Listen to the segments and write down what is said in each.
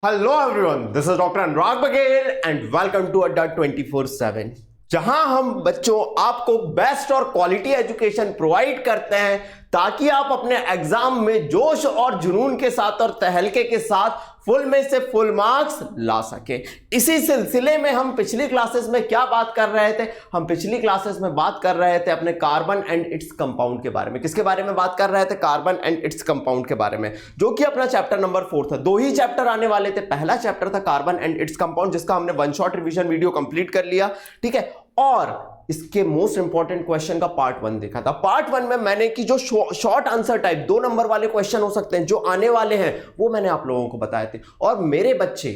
Hello everyone, this is Dr. Anurag Baghel and welcome to Adda 24/7 जहां हम बच्चों आपको बेस्ट और क्वालिटी एजुकेशन प्रोवाइड करते हैं ताकि आप अपने एग्जाम में जोश और जुनून के साथ और तहलके के साथ फुल में से फुल मार्क्स ला सके। इसी सिलसिले में हम पिछली क्लासेस में क्या बात कर रहे थे? हम पिछली क्लासेस में बात कर रहे थे अपने कार्बन एंड इट्स कंपाउंड के बारे में। किसके बारे में बात कर रहे थे? कार्बन एंड इट्स कंपाउंड के बारे में, जो कि अपना चैप्टर नंबर 4 था। दो ही चैप्टर आने वाले थे। पहला चैप्टर था कार्बन एंड इट्स कंपाउंड, जिसका हमने one shot revision video complete कर लिया, ठीक है। और इसके मोस्ट इंपॉर्टेंट क्वेश्चन का पार्ट 1 देखा था। पार्ट 1 में मैंने कि जो शॉर्ट आंसर टाइप 2 नंबर वाले क्वेश्चन हो सकते हैं जो आने वाले हैं, वो मैंने आप लोगों को बताए थे। और मेरे बच्चे,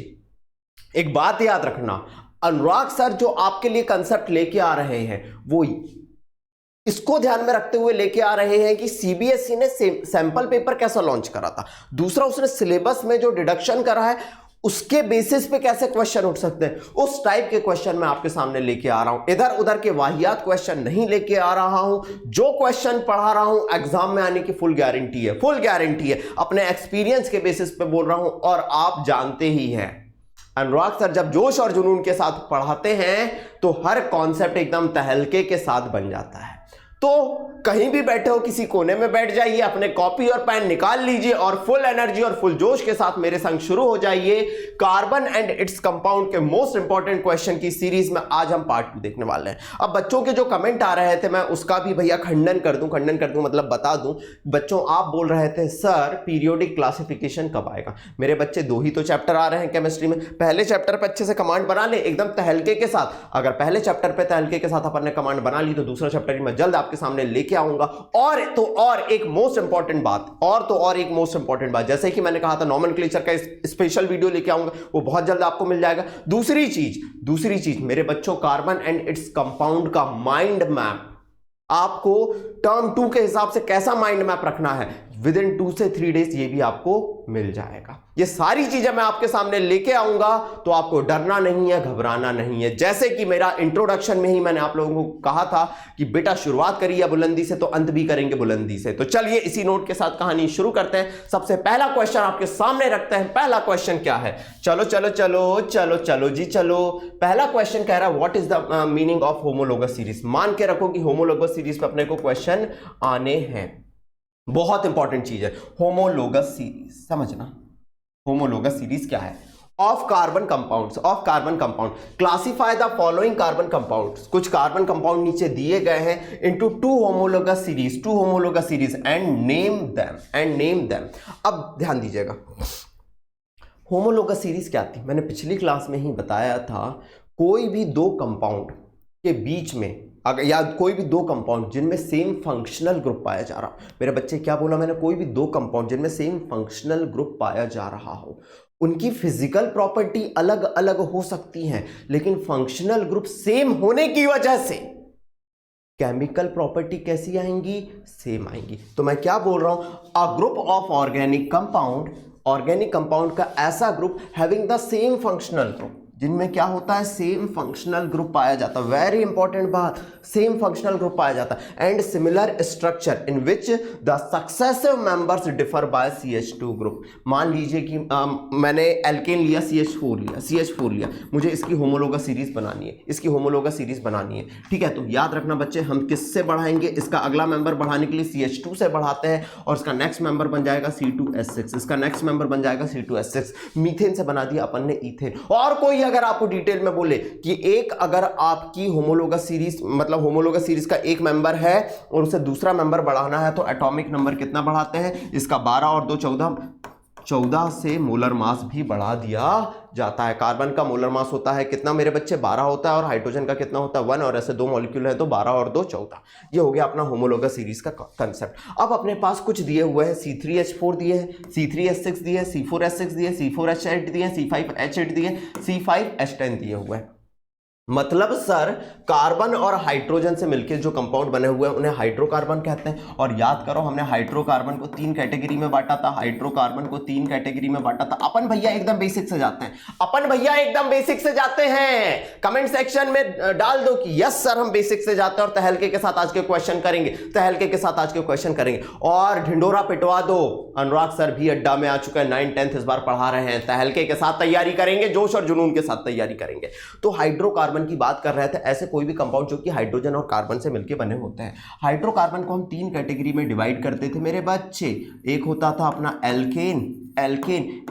एक बात याद रखना, अनुराग सर जो आपके लिए कंसेप्ट लेके आ रहे हैं वो इसको ध्यान में रखते हुए लेके आ रहे हैं कि सीबीएसई ने सैंपल पेपर कैसा लॉन्च करा था। दूसरा, उसने सिलेबस में जो डिडक्शन करा है उसके बेसिस पे कैसे क्वेश्चन उठ सकते हैं, उस टाइप के क्वेश्चन मैं आपके सामने लेके आ रहा हूं। इधर उधर के वाहियात क्वेश्चन नहीं लेके आ रहा हूं। जो क्वेश्चन पढ़ा रहा हूं एग्जाम में आने की फुल गारंटी है, फुल गारंटी है। अपने एक्सपीरियंस के बेसिस पे बोल रहा हूं। और आप जानते ही हैं अनुराग सर जब जोश और जुनून के साथ पढ़ाते हैं तो हर कॉन्सेप्ट एकदम तहलके के साथ बन जाता है। तो कहीं भी बैठे हो, किसी कोने में बैठ जाइए, अपने कॉपी और पेन निकाल लीजिए और फुल एनर्जी और फुल जोश के साथ मेरे संग शुरू हो जाइए। कार्बन एंड इट्स कंपाउंड के मोस्ट इंपॉर्टेंट क्वेश्चन की सीरीज में आज हम पार्ट 2 देखने वाले हैं। अब बच्चों के जो कमेंट आ रहे थे मैं उसका भी भैया खंडन कर दूं मतलब बता दूं। बच्चों आप बोल रहे थे सर पीरियोडिक क्लासिफिकेशन कब आएगा? मेरे बच्चे 2 ही तो चैप्टर आ रहे हैं केमिस्ट्री में। पहले चैप्टर पे अच्छे से कमांड बना ले एकदम तहलके के साथ। अगर पहले चैप्टर पे तहलके के साथ अपन ने कमांड बना ली तो दूसरा चैप्टर मैं जल्द आपके सामने लेके आऊंगा। और एक मोस्ट इंपॉर्टेंट बात, जैसे कि मैंने कहा था नोमेनक्लेचर का स्पेशल वीडियो लेके आऊंगा, वो बहुत जल्द आपको मिल जाएगा। दूसरी चीज मेरे बच्चों, कार्बन एंड इट्स कंपाउंड का माइंड मैप आपको टर्म 2 के हिसाब से कैसा माइंड मैप रखना है विद इन 2 से 3 डेज ये भी आपको मिल जाएगा। ये सारी चीजें मैं आपके सामने लेके आऊंगा, तो आपको डरना नहीं है, घबराना नहीं है। जैसे कि मेरा इंट्रोडक्शन में ही मैंने आप लोगों को कहा था कि बेटा शुरुआत करिए बुलंदी से तो अंत भी करेंगे बुलंदी से। तो चलिए इसी नोट के साथ कहानी शुरू करते हैं। सबसे पहला क्वेश्चन आपके सामने रखते हैं। पहला क्वेश्चन क्या है? चलो जी चलो। पहला क्वेश्चन कह रहा है what is the meaning of homologous series. मान के रखो कि होमोलोगस सीरीज पे अपने को क्वेश्चन आने हैं। बहुत इंपॉर्टेंट चीज है होमोलोगस सीरीज, समझना। होमोलोगस सीरीज क्या है? Of carbon compound classify the following carbon compounds. कुछ कार्बन कंपाउंड नीचे दिए गए हैं into two homologous series and name them. अब ध्यान दीजिएगा, होमोलोगस सीरीज क्या थी? मैंने पिछली क्लास में ही बताया था, कोई भी दो कंपाउंड के बीच में अगर या कोई भी दो कंपाउंड जिनमें सेम फंक्शनल ग्रुप पाया जा रहा, मेरे बच्चे क्या बोला मैंने? कोई भी दो कंपाउंड जिनमें सेम फंक्शनल ग्रुप पाया जा रहा हो, उनकी फिजिकल प्रॉपर्टी अलग अलग हो सकती हैं, लेकिन फंक्शनल ग्रुप सेम होने की वजह से केमिकल प्रॉपर्टी कैसी आएंगी? सेम आएंगी। तो मैं क्या बोल रहा हूं? A group of organic compound का ऐसा group having the same functional group, जिनमें क्या होता है? सेम फंक्शनल ग्रुप पाया जाता है। वेरी इंपॉर्टेंट बात, सेम फंक्शनल ग्रुप पाया जाता है। And similar structure in which the successive members differ by CH2 group. मान लीजिए कि मैंने एल्केन लिया, CH4 लिया, मुझे इसकी होमोलोगस सीरीज बनानी है, ठीक है। तो याद रखना बच्चे, हम किससे बढ़ाएंगे? इसका अगला मेंबर बढ़ाने के लिए CH2 से बढ़ाते हैं और इसका नेक्स्ट मेंबर बन जाएगा C2H6, इसका नेक्स्ट मेंबर बन जाएगा C2H6। मीथेन से बना दिया अपन ने इथेन। और कोई अगर आपको डिटेल में बोले कि एक अगर आपकी होमोलोगस सीरीज मतलब होमोलोगस सीरीज का एक मेंबर है और उसे दूसरा मेंबर बढ़ाना है, तो एटॉमिक नंबर कितना बढ़ाते हैं? इसका 12 और 2 14 से मोलर मास भी बढ़ा दिया जाता है। कार्बन का मोलर मास होता है कितना मेरे बच्चे? 12 होता है। और हाइड्रोजन का कितना होता है? 1। और ऐसे 2 मॉलिक्यूल है तो 12 और 2 14। ये हो गया अपना होमोलोगस सीरीज का कंसेप्ट। अब अपने पास कुछ दिए हुए हैं, C3H4 दिए हैं, C3H6 दिए हैं, C4H6 दिए, C4H8 दिए, C5H8 दिए, C5H10 दिए हुए हैं। मतलब सर कार्बन और हाइड्रोजन से मिलकर जो कंपाउंड बने हुए हैं उन्हें हाइड्रोकार्बन कहते हैं। और याद करो हमने हाइड्रोकार्बन को 3 कैटेगरी में बांटा था, हाइड्रोकार्बन को 3 कैटेगरी में बांटा था। अपन भैया एकदम बेसिक से जाते हैं, अपन भैया एकदम बेसिक से जाते हैं। कमेंट सेक्शन में डाल दो कि यस सर हम बेसिक से जाते हैं और तहलके के साथ आज के क्वेश्चन करेंगे, तहलके के साथ आज के क्वेश्चन करेंगे। और ढिंडोरा पिटवा दो, अनुराग सर भी अड्डा में आ चुका है, 9th 10th इस बार पढ़ा रहे हैं, तहलके के साथ तैयारी करेंगे, जोश और जुनून के साथ तैयारी करेंगे। तो हाइड्रोकार्बन की बात कर रहे थे, ऐसे कोई भी कंपाउंड जो कि हाइड्रोजन और कार्बन से मिलकर बने होते हैं। हाइड्रोकार्बन को हम 3 कैटेगरी में डिवाइड करते थे मेरे बच्चे। एक होता था अपना एल्केन,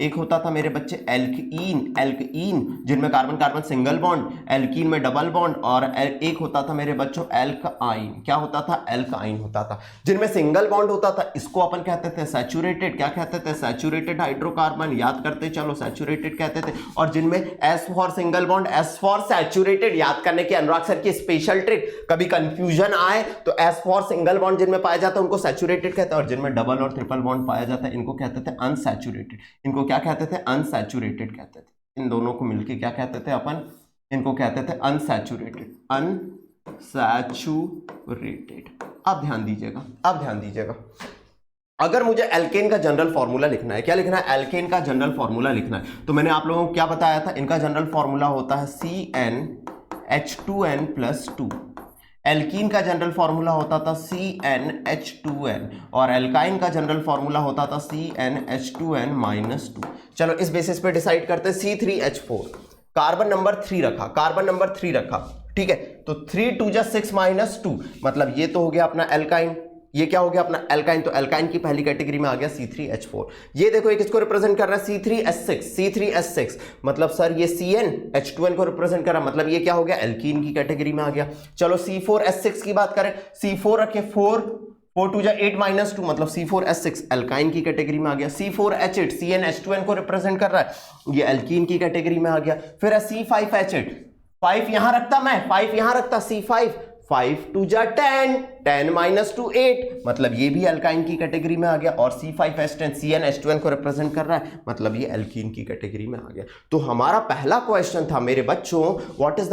एक होता था मेरे बच्चे एल्कीन जिनमें carbon carbon single bond, alkene में डबल बॉन्ड, और एक होता था मेरे बच्चों एल्काइन। क्या होता था? एल्काइन होता था, जिनमें सिंगल बॉन्ड होता था। इसको अपन कहते थे सैचुरेटेड। क्या कहते थे? Saturated hydrocarbon. याद करते चलो, सैचुरेटेड कहते थे। और जिनमें S for single bond, S for saturated. याद करने की अनुराग सर की स्पेशल ट्रिक, कभी कंफ्यूजन आए तो एस फॉर सिंगल बॉन्ड जिनमें पाया जाता है उनको सैचुरेटेड कहते हैं, और जिनमें डबल और ट्रिपल बॉन्ड पाया जाता है इनको कहते थे अनसैचुरेटेड। इनको क्या कहते थे? अनसैचुरेटेड कहते थे। इन दोनों को मिलके क्या कहते थे अपन? इनको कहते थे अनसैचुरेटेड, अनसैचुरेटेड। अब ध्यान दीजिएगा, अब ध्यान दीजिएगा। अगर मुझे एल्केन का जनरल फॉर्मूला लिखना है, क्या लिखना है? एल्केन का जनरल फॉर्मूला लिखना है, तो मैंने आप लोगों को क्या बताया था? इनका जनरल फॉर्मूला होता है CnH2n+2। एल्कीन का जनरल फॉर्मूला होता था CnH2n, और एल्काइन का जनरल फॉर्मूला होता था CnH2n-2। चलो इस बेसिस पे डिसाइड करते हैं। C3H4 कार्बन नंबर 3 रखा, कार्बन नंबर 3 रखा, ठीक है। तो 3 2 जा 6 -2, मतलब ये तो हो गया अपना एल्काइन। ये क्या हो गया अपना? एल्काइन। तो एल्काइन की पहली कैटेगरी में आ गया C3H4। ये देखो ये किसको रिप्रेजेंट कर रहा है? C3H6, मतलब सर ये CnH2n को रिप्रेजेंट कर रहा है, मतलब ये क्या हो गया? एल्कीन की कैटेगरी में आ गया। चलो C4H6 की बात करें, C4 रखे, 4 2 जा 8 -2, मतलब C4H6 एल्काइन की कैटेगरी में आ गया। C4H8 CnH2n को रिप्रेजेंट कर रहा है, ये एल्कीन की कैटेगरी में आ गया। फिर C5H8, 5 यहां रखता मैं, 5 यहां रखता, C5, 5 2 जा 10, 10 -2 8, मतलब ये भी एल्काइन की कैटेगरी में आ गया। और C5H10 CnH2n को रिप्रेजेंट कर रहा है, मतलब ये एल्कीन की कैटेगरी में आ गया। तो हमारा पहला क्वेश्चन था मेरे बच्चों, what is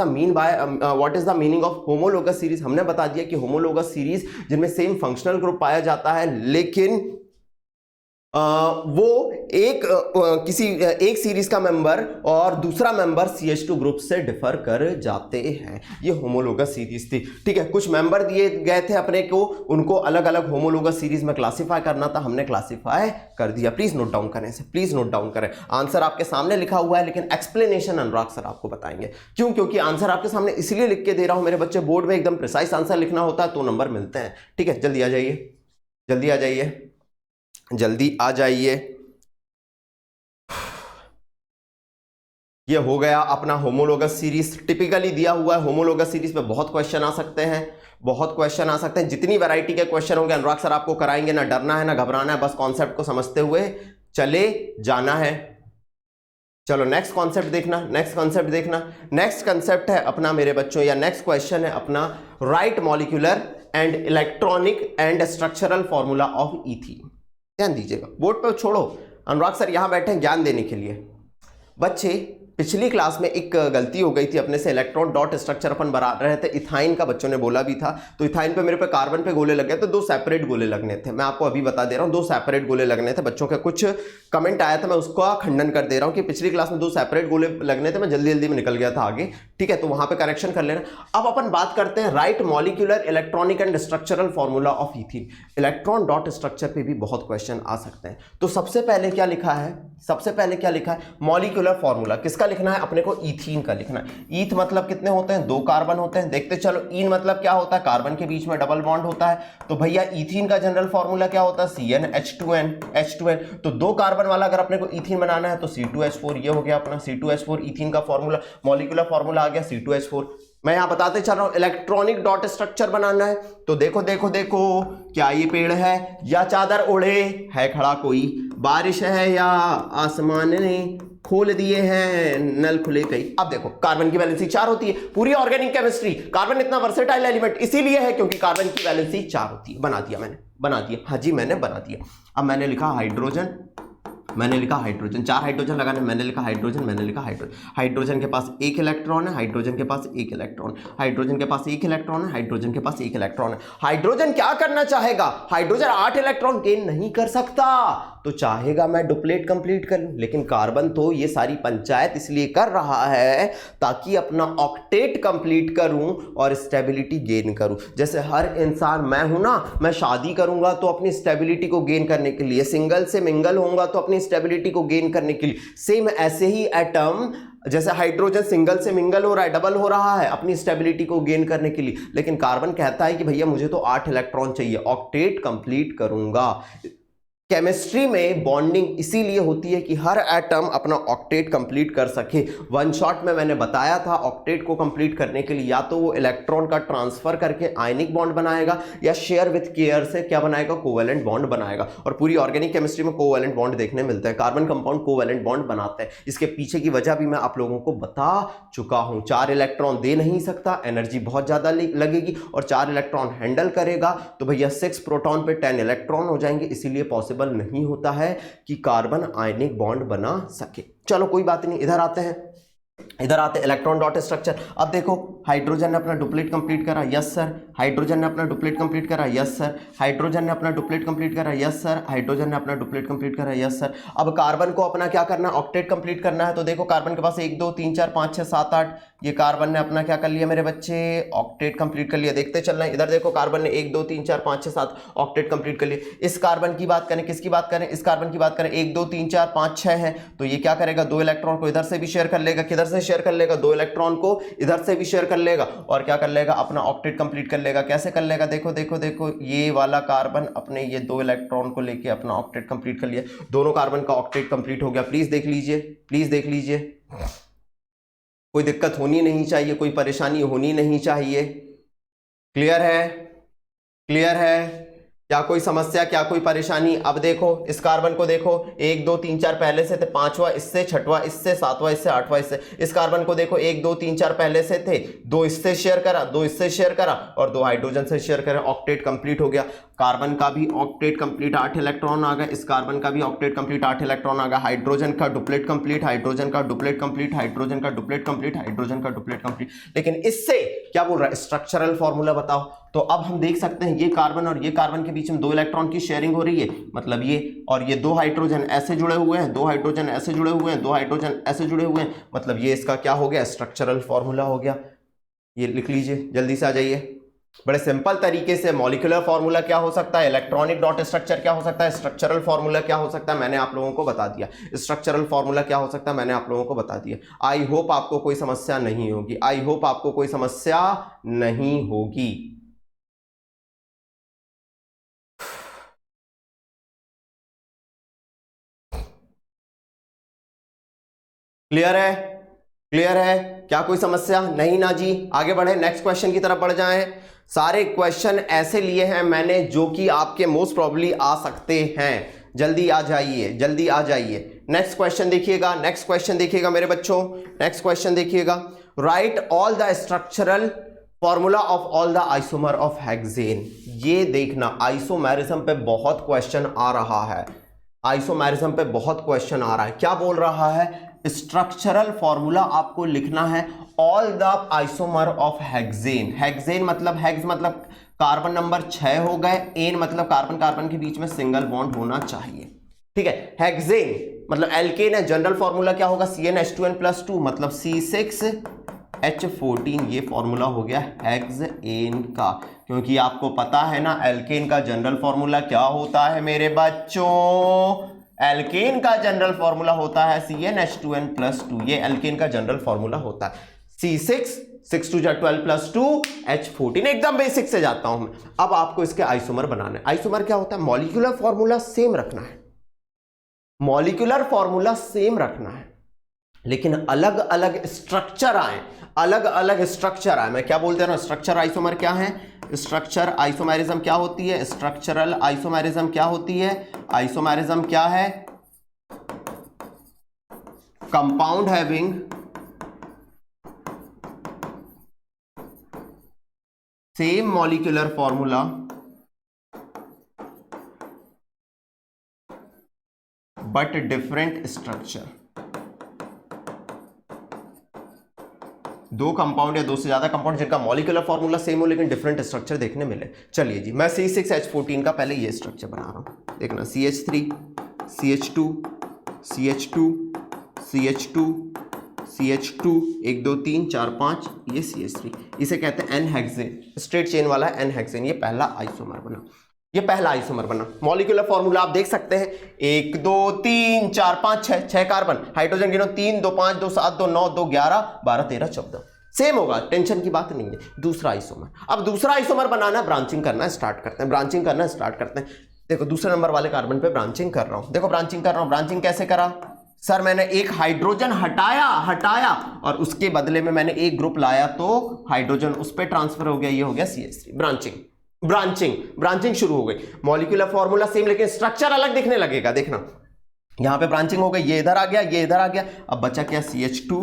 the meaning of homologous series. हमने बता दिया कि होमोलोगस सीरीज जिनमें सेम फंक्शनल ग्रुप पाया जाता है, लेकिन वो एक सीरीज का मेंबर और दूसरा मेंबर CH2 ग्रुप से डिफर कर जाते हैं। ये होमोलोगस सीरीज थी, ठीक है। कुछ मेंबर दिए गए थे अपने को, उनको अलग अलग होमोलोगस सीरीज में क्लासिफाई करना था, हमने क्लासिफाई कर दिया। प्लीज नोट डाउन करें इसे, प्लीज नोट डाउन करें। आंसर आपके सामने लिखा हुआ है, लेकिन एक्सप्लेनेशन अनुराग सर आपको बताएंगे। क्यों? क्योंकि आंसर आपके सामने इसलिए लिख के दे रहा हूं मेरे बच्चे, बोर्ड में एकदम प्रिसाइज आंसर लिखना होता है तो नंबर मिलते हैं, ठीक है। जल्दी आ जाइए, जल्दी आ जाइए, जल्दी आ जाइए। ये हो गया अपना होमोलोगस सीरीज। टिपिकली दिया हुआ है होमोलोगस सीरीज पे बहुत क्वेश्चन आ सकते हैं, बहुत क्वेश्चन आ सकते हैं। जितनी वैरायटी के क्वेश्चन होंगे अनुराग सर आपको कराएंगे, ना डरना है ना घबराना है, बस कॉन्सेप्ट को समझते हुए चले जाना है। चलो नेक्स्ट कॉन्सेप्ट देखना, नेक्स्ट कॉन्सेप्ट देखना। नेक्स्ट कॉन्सेप्ट है अपना मेरे बच्चों, या नेक्स्ट क्वेश्चन है अपना, right molecular and electronic and structural formula of ethene. ध्यान दीजिएगा, बोर्ड पे छोड़ो, अनुराग सर यहां बैठे हैं ज्ञान देने के लिए। बच्चे पिछली क्लास में एक गलती हो गई थी, अपने से इलेक्ट्रॉन डॉट स्ट्रक्चर अपन बना रहे थे इथाइन का, बच्चों ने बोला भी था। तो इथाइन पे मेरे पे कार्बन पे गोले लग गए, तो 2 सेपरेट गोले लगने थे। मैं आपको अभी बता दे रहा हूं, 2 सेपरेट गोले लगने थे। बच्चों का कुछ कमेंट आया था, मैं उसका खंडन कर दे रहा हूं कि पिछली क्लास में 2 सेपरेट गोले लगने थे, मैं जल्दी जल्दी में निकल गया था आगे, ठीक है। तो वहां पे करेक्शन कर लेना। अब अपन बात करते हैं right molecular electronic and structural formula of ethene. Electron dot structure पे भी बहुत क्वेश्चन आ सकते हैं। तो सबसे पहले क्या लिखा है? सबसे पहले क्या लिखा है? मॉलिक्यूलर फॉर्मूला किसका लिखना है अपने को? ईथीन का लिखना है। ईथ मतलब कितने होते हैं? 2 कार्बन होते हैं। देखते चलो। ईन मतलब क्या होता है? कार्बन के बीच में डबल बॉन्ड होता है। तो भैया ईथीन का जनरल फॉर्मूला क्या होता है? CnH2n, H2n। तो 2 कार्बन वाला अगर अपने को ईथीन बनाना है तो C2H4, ये हो गया अपना C2H4 ईथीन का फॉर्मूला। मॉलिक्यूलर फॉर्मूला आ गया C2H4। मैं यहां बताते चल रहा हूं, इलेक्ट्रॉनिक डॉट स्ट्रक्चर बनाना है तो देखो देखो देखो, क्या ये पेड़ है या चादर ओढ़े है खड़ा कोई, बारिश है या आसमान ने खोल दिए हैं नल खुले कई। अब देखो कार्बन की वैलेंसी 4 होती है। पूरी ऑर्गेनिक केमिस्ट्री, कार्बन इतना वर्सेटाइल एलिमेंट इसीलिए है क्योंकि कार्बन की वैलेंसी 4 होती है। बना दिया मैंने, बना दिया, हाँ जी मैंने बना दिया। अब मैंने लिखा हाइड्रोजन, मैंने लिखा हाइड्रोजन, 4 हाइड्रोजन लगाने, मैंने लिखा हाइड्रोजन, मैंने लिखा हाइड्रोजन। हाइड्रोजन के पास एक इलेक्ट्रॉन है, हाइड्रोजन के पास एक इलेक्ट्रॉन, हाइड्रोजन के पास एक इलेक्ट्रॉन है, हाइड्रोजन के पास एक इलेक्ट्रॉन है। हाइड्रोजन क्या करना चाहेगा? हाइड्रोजन 8 इलेक्ट्रॉन गेन नहीं कर सकता, तो चाहेगा मैं डुप्लेट कंप्लीट कर लूं, लेकिन कार्बन तो ये सारी पंचायत इसलिए कर रहा है ताकि अपना ऑक्टेट कंप्लीट करूं और स्टेबिलिटी गेन करूं। जैसे हर इंसान, मैं हूं ना, मैं शादी करूंगा तो अपनी स्टेबिलिटी को गेन करने के लिए, सिंगल से मिंगल होऊंगा तो अपनी स्टेबिलिटी को गेन करने के लिए, सेम ऐसे ही एटम, जैसे हाइड्रोजन सिंगल से मिंगल हो रहा है, डबल हो रहा है अपनी स्टेबिलिटी को गेन करने के लिए, लेकिन कार्बन कहता है कि भैया मुझे तो 8 इलेक्ट्रॉन चाहिए, ऑक्टेट कंप्लीट करूंगा। केमिस्ट्री में बॉन्डिंग इसीलिए होती है कि हर एटम अपना ऑक्टेट कंप्लीट कर सके। वन शॉट में मैंने बताया था, ऑक्टेट को कंप्लीट करने के लिए या तो वो इलेक्ट्रॉन का ट्रांसफर करके आयनिक बॉन्ड बनाएगा, या शेयर विथ केयर से क्या बनाएगा? कोवेलेंट बॉन्ड बनाएगा। और पूरी ऑर्गेनिक केमिस्ट्री में कोवेलेंट बॉन्ड देखने मिलते हैं, कार्बन कंपाउंड कोवेलेंट बॉन्ड बनाते हैं। इसके पीछे की वजह भी मैं आप लोगों को बता चुका हूं। 4 इलेक्ट्रॉन दे नहीं सकता, एनर्जी बहुत ज्यादा लगेगी, और 4 इलेक्ट्रॉन हैंडल करेगा तो भैया 6 प्रोटॉन पे 10 इलेक्ट्रॉन हो जाएंगे, इसीलिए पॉसिबल नहीं होता है कि कार्बन आयनिक बॉन्ड बना सके। चलो कोई बात नहीं, इधर आते हैं, इधर आते इलेक्ट्रॉन डॉट स्ट्रक्चर। अब देखो हाइड्रोजन ने अपना डुप्लेट कंप्लीट करा, यस सर। हाइड्रोजन ने अपना डुप्लेट कंप्लीट करा, यस सर। हाइड्रोजन ने अपना डुप्लेट कंप्लीट करा, यस सर। हाइड्रोजन ने अपना डुप्लेट कंप्लीट करा, यस सर। अब कार्बन को अपना क्या करना है? ऑक्टेट कंप्लीट करना है। तो देखो कार्बन के पास 1 2 3 4 5 6 7 8, ये कार्बन ने अपना क्या कर लिया मेरे बच्चे? ऑक्टेट कंप्लीट कर लिया। देखते चलना है, इधर देखो कार्बन ने 1 2 3 4 5 6 7 ऑक्टेट कंप्लीट कर लिया। इस कार्बन की बात करें, किसकी बात करें? इस कार्बन की बात करें, 1 2 3 4 5 6 है, तो ये क्या करेगा? 2 इलेक्ट्रॉन को इधर से भी शेयर कर लेगा, किधर से शेयर कर लेगा? 2 इलेक्ट्रॉन को इधर से भी शेयर कर लेगा, और क्या कर लेगा? अपना ऑक्टेट कंप्लीट कर लेगा। कैसे कर लेगा? देखो देखो देखो, ये वाला कार्बन अपने ये 2 इलेक्ट्रॉन को लेके अपना ऑक्टेट कंप्लीट कर लिया, दोनों कार्बन का ऑक्टेट कंप्लीट हो गया। प्लीज देख लीजिए, प्लीज देख लीजिए, कोई दिक्कत होनी नहीं चाहिए, कोई परेशानी होनी नहीं चाहिए। क्लियर है? क्लियर है? क्या कोई समस्या, क्या कोई परेशानी? अब देखो इस कार्बन को देखो, 1 2 3 4 पहले से थे, 5वां इससे, 6वां इससे, 7वां इससे, 8वां इससे। इस कार्बन को देखो 1 2 3 4 पहले से थे, 2 इससे शेयर करा, 2 इससे शेयर करा, और 2 हाइड्रोजन से शेयर करा, ऑक्टेट कंप्लीट हो गया। कार्बन का भी ऑक्टेट कंप्लीट, 8 इलेक्ट्रॉन आ गए। इस कार्बन का भी ऑक्टेट कंप्लीट, 8 इलेक्ट्रॉन आ गया। हाइड्रोजन का डुप्लेट कंप्लीट, हाइड्रोजन का डुप्लेट कंप्लीट, हाइड्रोजन का डुप्लेट कंप्लीट, हाइड्रोजन का डुप्लेट कंप्लीट। लेकिन इससे क्या बोल रहा है? स्ट्रक्चरल फॉर्मूला बताओ। तो अब हम देख सकते हैं ये कार्बन और ये कार्बन के बीच में 2 इलेक्ट्रॉन की शेयरिंग हो रही है, मतलब ये और ये 2 हाइड्रोजन ऐसे जुड़े हुए हैं, 2 हाइड्रोजन ऐसे जुड़े हुए हैं, 2 हाइड्रोजन ऐसे जुड़े हुए हैं, मतलब ये इसका क्या हो गया? स्ट्रक्चरल फॉर्मूला हो गया। ये लिख लीजिए, जल्दी से आ जाइए। बड़े सिंपल तरीके से मॉलिक्यूलर फॉर्मूला क्या हो सकता है, इलेक्ट्रॉनिक डॉट स्ट्रक्चर क्या हो सकता है, स्ट्रक्चरल फॉर्मूला क्या हो सकता है, मैंने आप लोगों को बता दिया। स्ट्रक्चरल फॉर्मूला क्या हो सकता है, मैंने आप लोगों को बता दिया। आई होप आपको कोई समस्या नहीं होगी, आई होप आपको कोई समस्या नहीं होगी। क्लियर है? क्लियर है? क्या कोई समस्या नहीं ना जी? आगे बढ़े, नेक्स्ट क्वेश्चन की तरफ बढ़ जाएं। सारे क्वेश्चन ऐसे लिए हैं मैंने जो कि आपके मोस्ट प्रोबेबली आ सकते हैं। जल्दी आ जाइए, जल्दी आ जाइए। नेक्स्ट क्वेश्चन देखिएगा, नेक्स्ट क्वेश्चन देखिएगा मेरे बच्चों, नेक्स्ट क्वेश्चन देखिएगा। Right all the structural formula of all the isomer of hexane. ये देखना, आइसोमेरिज्म पे बहुत क्वेश्चन आ रहा है, आइसोमेरिज्म पे बहुत क्वेश्चन आ रहा है। क्या बोल रहा है? स्ट्रक्चरल फॉर्मूला आपको लिखना है all the isomer of hexane. Hexane मतलब, हेक्स मतलब कार्बन नंबर 6 हो गए, एन मतलब कार्बन कार्बन के बीच में सिंगल बॉन्ड होना चाहिए, ठीक है। हेक्सेन मतलब एल्केन है, जनरल फॉर्मूला क्या होगा? CnH2n+2 मतलब C6H14। ये फॉर्मूला हो गया हेक्सेन का, क्योंकि आपको पता है ना एल्केन का जनरल फॉर्मूला क्या होता है मेरे बच्चों? एल्केन का जनरल फॉर्मूला होता है CnH2n+2। ये एल्केन का जनरल फॉर्मूला होता है C6 6 2 12 + 2 H14। एकदम बेसिक से जाता हूं मैं। अब आपको इसके आइसोमर बनाने हैं। आइसोमर क्या होता है? मॉलिक्यूलर फॉर्मूला सेम रखना है, मॉलिक्यूलर फॉर्मूला सेम रखना है, लेकिन अलग अलग स्ट्रक्चर आए, अलग अलग स्ट्रक्चर आए। मैं क्या बोलते हैं ना, स्ट्रक्चर आइसोमर क्या है? स्ट्रक्चर आइसोमेरिज्म क्या होती है? स्ट्रक्चरल आइसोमेरिज्म क्या होती है? आइसोमेरिज्म क्या है? Compound having same molecular formula but different structure. दो कंपाउंड या दो से ज्यादा कंपाउंड जिनका मॉलिक्यूलर फॉर्मूला सेम हो लेकिन डिफरेंट स्ट्रक्चर देखने मिले। चलिए जी, मैं C6H14 का पहले ये स्ट्रक्चर बना रहा हूं, देखना CH3 CH2 CH2 CH2 CH2 1 2 3 4 5, ये CH3, इसे कहते हैं एन हेक्सेन, स्ट्रेट चेन वाला एन हेक्सेन। ये पहला आइसोमर बना, ये पहला आइसोमर बना। मॉलिक्यूलर फॉर्मूला आप देख सकते हैं, 1 2 3 4 5 6, 6 कार्बन, हाइड्रोजन गिनो 3 2 5 2 7 2 9 2 11 12 13 14, सेम होगा, टेंशन की बात नहीं है। दूसरा आइसोमर, अब दूसरा आइसोमर बनाना है, ब्रांचिंग करना स्टार्ट करते हैं, ब्रांचिंग करना स्टार्ट करते हैं। देखो दूसरे नंबर वाले कार्बन पे ब्रांचिंग कर रहा हूं, देखो ब्रांचिंग कर रहा हूं। ब्रांचिंग कैसे करा सर? मैंने एक हाइड्रोजन हटाया और उसके बदले में मैंने एक ग्रुप लाया, तो हाइड्रोजन उस पर ट्रांसफर हो गया, ये हो गया CH3। ब्रांचिंग शुरू हो गई। मॉलिक्यूलर फॉर्मूला सेम लेकिन स्ट्रक्चर अलग दिखने लगेगा। देखना यहां पे ब्रांचिंग हो गई, ये इधर आ गया, ये इधर आ गया, अब बचा क्या? CH2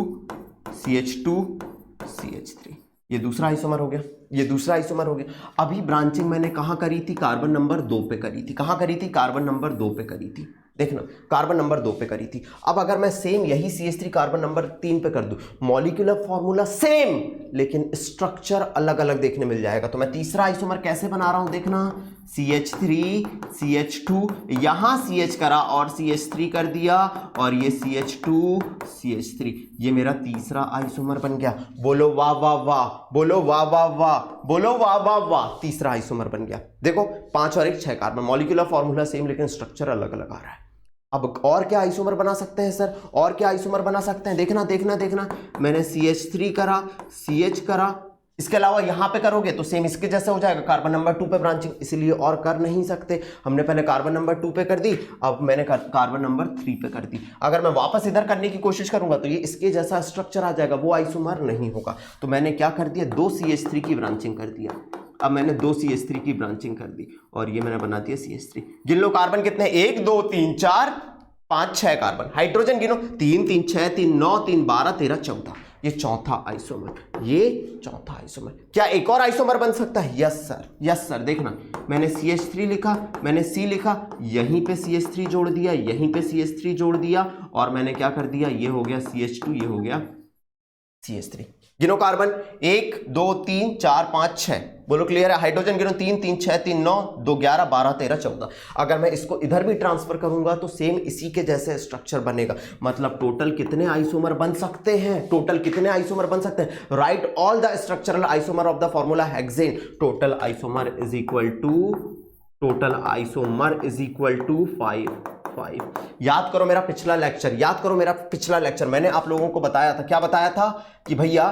CH3, ये दूसरा आइसोमर हो गया, ये दूसरा आइसोमर हो गया। अभी ब्रांचिंग मैंने कहां करी थी? कार्बन नंबर 2 पे करी थी। कहां करी थी? कार्बन नंबर 2 पे करी थी। देखना कार्बन नंबर 2 पे करी थी। अब अगर मैं सेम यही CH3 कार्बन नंबर 3 पे कर दूं, मॉलिक्यूलर फॉर्मूला सेम लेकिन स्ट्रक्चर अलग अलग देखने मिल जाएगा। तो मैं तीसरा आइसोमर कैसे बना रहा हूं? देखना CH3 CH2, यहां CH करा और CH3 कर दिया, और ये CH2 CH3, ये मेरा तीसरा आइसोमर बन गया। बोलो वाह वाह वाह, बोलो वाह वाह वाह, बोलो वाह वाह वाह, तीसरा आइसोमर बन गया। देखो 5 और 1 6 कार्बन, मॉलिक्यूलर फॉर्मूला सेम लेकिन स्ट्रक्चर अलग अलग आ रहा है। अब और क्या आइसोमर बना सकते हैं सर? और क्या आइसोमर बना सकते हैं? देखना, मैंने CH3 करा, CH करा, इसके अलावा यहां पे करोगे तो सेम इसके जैसे हो जाएगा, कार्बन नंबर 2 पे ब्रांचिंग, इसलिए और कर नहीं सकते। हमने पहले कार्बन नंबर 2 पे कर दी, अब मैंने कार्बन नंबर 3 पे कर दी। अगर मैं वापस इधर करने की कोशिश करूंगा तो ये इसके जैसा स्ट्रक्चर आ जाएगा, वो आइसोमर नहीं होगा। तो मैंने क्या कर दिया? 2 CH3 की ब्रांचिंग कर दिया। अब मैंने 2 CH3 की ब्रांचिंग कर दी और ये मैंने बना दिया CH3। गिन लो कार्बन कितने? 1 2 3 4 5 6 कार्बन। हाइड्रोजन गिनो, 3 3 6 3 9 3 12 13 14, ये चौथा आइसोमर, ये चौथा आइसोमर। क्या एक और आइसोमर बन सकता है? Yes sir, yes sir. देखना मैंने CH3 लिखा, मैंने C लिखा, यहीं पे CH3 जोड़ दिया, यहीं पे CH3 जोड़ दिया, और मैंने क्या कर दिया? ये हो गया CH2, ये हो गया CH3। गिनो कार्बन 1 2 3 4 5 6, बोलो क्लियर है? हाइड्रोजन गिनो 3 3 6 3 9 2 11 12 13 14। अगर मैं इसको इधर भी ट्रांसफर करूंगा तो सेम इसी के जैसे स्ट्रक्चर बनेगा। मतलब टोटल कितने आइसोमर बन सकते हैं? टोटल कितने आइसोमर बन सकते हैं? Write all the structural isomer of the formula hexane. Total isomer is equal to 5। याद करो मेरा पिछला लेक्चर, मैंने आप लोगों को बताया था, क्या बताया था कि भैया,